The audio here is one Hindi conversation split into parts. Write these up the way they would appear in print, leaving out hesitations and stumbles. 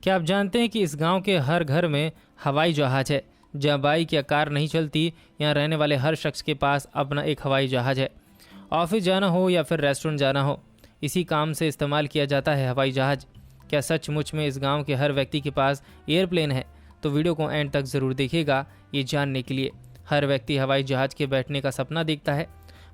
क्या आप जानते हैं कि इस गांव के हर घर में हवाई जहाज है। जहां बाइक या कार नहीं चलती, यहाँ रहने वाले हर शख्स के पास अपना एक हवाई जहाज है। ऑफिस जाना हो या फिर रेस्टोरेंट जाना हो, इसी काम से इस्तेमाल किया जाता है हवाई जहाज। क्या सचमुच में इस गांव के हर व्यक्ति के पास एयरप्लेन है? तो वीडियो को एंड तक ज़रूर देखिएगा ये जानने के लिए। हर व्यक्ति हवाई जहाज के बैठने का सपना देखता है।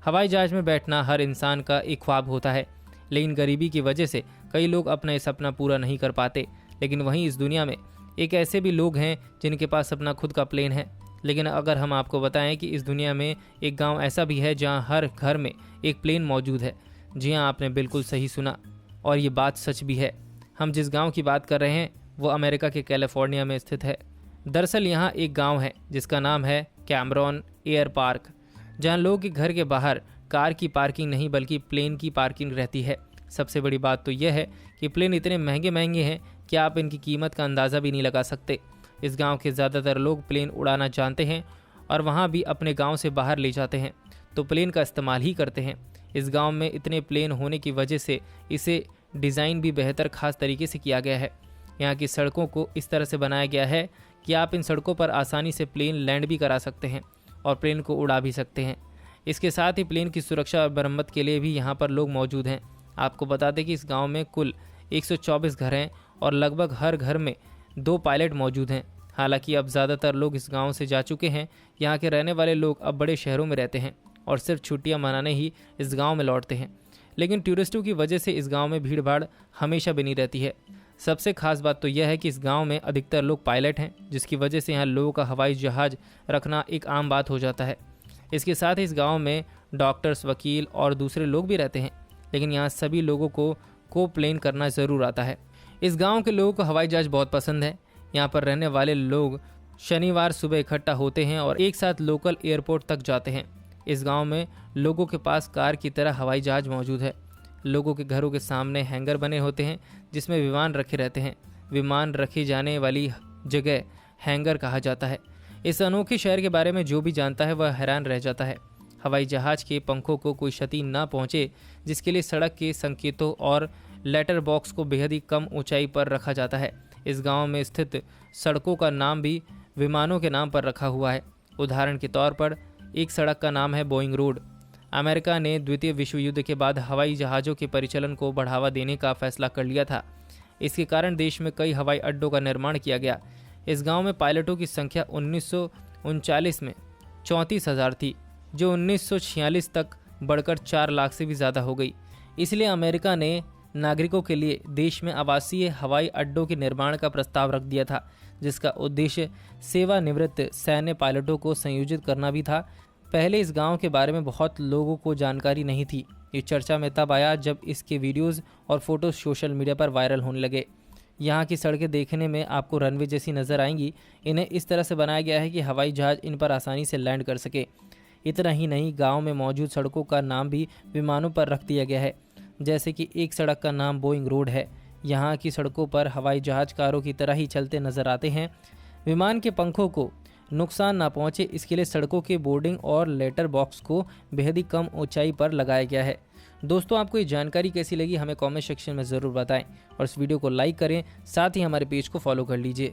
हवाई जहाज में बैठना हर इंसान का एक ख्वाब होता है, लेकिन गरीबी की वजह से कई लोग अपना ये सपना पूरा नहीं कर पाते। लेकिन वहीं इस दुनिया में एक ऐसे भी लोग हैं जिनके पास अपना खुद का प्लेन है। लेकिन अगर हम आपको बताएं कि इस दुनिया में एक गांव ऐसा भी है जहां हर घर में एक प्लेन मौजूद है। जी हां, आपने बिल्कुल सही सुना और ये बात सच भी है। हम जिस गांव की बात कर रहे हैं वो अमेरिका के कैलिफोर्निया में स्थित है। दरअसल यहाँ एक गांव है जिसका नाम है कैमरॉन एयर पार्क, जहां लोगों के घर के बाहर कार की पार्किंग नहीं बल्कि प्लेन की पार्किंग रहती है। सबसे बड़ी बात तो यह है कि प्लेन इतने महंगे महंगे हैं कि आप इनकी कीमत का अंदाज़ा भी नहीं लगा सकते। इस गांव के ज़्यादातर लोग प्लेन उड़ाना जानते हैं और वहां भी अपने गांव से बाहर ले जाते हैं तो प्लेन का इस्तेमाल ही करते हैं। इस गांव में इतने प्लेन होने की वजह से इसे डिज़ाइन भी बेहतर खास तरीके से किया गया है। यहाँ की सड़कों को इस तरह से बनाया गया है कि आप इन सड़कों पर आसानी से प्लेन लैंड भी करा सकते हैं और प्लेन को उड़ा भी सकते हैं। इसके साथ ही प्लेन की सुरक्षा और मरम्मत के लिए भी यहाँ पर लोग मौजूद हैं। आपको बता दें कि इस गांव में कुल 124 घर हैं और लगभग हर घर में 2 पायलट मौजूद हैं। हालांकि अब ज़्यादातर लोग इस गांव से जा चुके हैं। यहाँ के रहने वाले लोग अब बड़े शहरों में रहते हैं और सिर्फ छुट्टियाँ मनाने ही इस गांव में लौटते हैं। लेकिन टूरिस्टों की वजह से इस गांव में भीड़ भाड़ हमेशा बनी रहती है। सबसे खास बात तो यह है कि इस गांव में अधिकतर लोग पायलट हैं, जिसकी वजह से यहाँ लोगों का हवाई जहाज रखना एक आम बात हो जाता है। इसके साथ ही इस गांव में डॉक्टर्स, वकील और दूसरे लोग भी रहते हैं, लेकिन यहाँ सभी लोगों को प्लेन करना ज़रूर आता है। इस गांव के लोगों को हवाई जहाज बहुत पसंद है। यहाँ पर रहने वाले लोग शनिवार सुबह इकट्ठा होते हैं और एक साथ लोकल एयरपोर्ट तक जाते हैं। इस गांव में लोगों के पास कार की तरह हवाई जहाज मौजूद है। लोगों के घरों के सामने हैंगर बने होते हैं जिसमें विमान रखे रहते हैं। विमान रखे जाने वाली जगह हैंगर कहा जाता है। इस अनोखे शहर के बारे में जो भी जानता है वह हैरान रह जाता है। हवाई जहाज के पंखों को कोई क्षति न पहुंचे, जिसके लिए सड़क के संकेतों और लेटर बॉक्स को बेहद ही कम ऊंचाई पर रखा जाता है। इस गांव में स्थित सड़कों का नाम भी विमानों के नाम पर रखा हुआ है। उदाहरण के तौर पर एक सड़क का नाम है बोइंग रोड। अमेरिका ने द्वितीय विश्व युद्ध के बाद हवाई जहाज़ों के परिचालन को बढ़ावा देने का फैसला कर लिया था। इसके कारण देश में कई हवाई अड्डों का निर्माण किया गया। इस गांव में पायलटों की संख्या 1939 में 34,000 थी, जो 1946 तक बढ़कर 4 लाख से भी ज़्यादा हो गई। इसलिए अमेरिका ने नागरिकों के लिए देश में आवासीय हवाई अड्डों के निर्माण का प्रस्ताव रख दिया था, जिसका उद्देश्य सेवानिवृत्त सैन्य पायलटों को संयोजित करना भी था। पहले इस गांव के बारे में बहुत लोगों को जानकारी नहीं थी। ये चर्चा में तब आया जब इसके वीडियोस और फोटोज सोशल मीडिया पर वायरल होने लगे। यहाँ की सड़कें देखने में आपको रनवे जैसी नज़र आएंगी। इन्हें इस तरह से बनाया गया है कि हवाई जहाज इन पर आसानी से लैंड कर सके। इतना ही नहीं, गांव में मौजूद सड़कों का नाम भी विमानों पर रख दिया गया है। जैसे कि एक सड़क का नाम बोइंग रोड है। यहाँ की सड़कों पर हवाई जहाज कारों की तरह ही चलते नजर आते हैं। विमान के पंखों को नुकसान ना पहुँचे, इसके लिए सड़कों के बोर्डिंग और लेटर बॉक्स को बेहद ही कम ऊंचाई पर लगाया गया है। दोस्तों, आपको ये जानकारी कैसी लगी हमें कमेंट सेक्शन में ज़रूर बताएं और इस वीडियो को लाइक करें, साथ ही हमारे पेज को फॉलो कर लीजिए।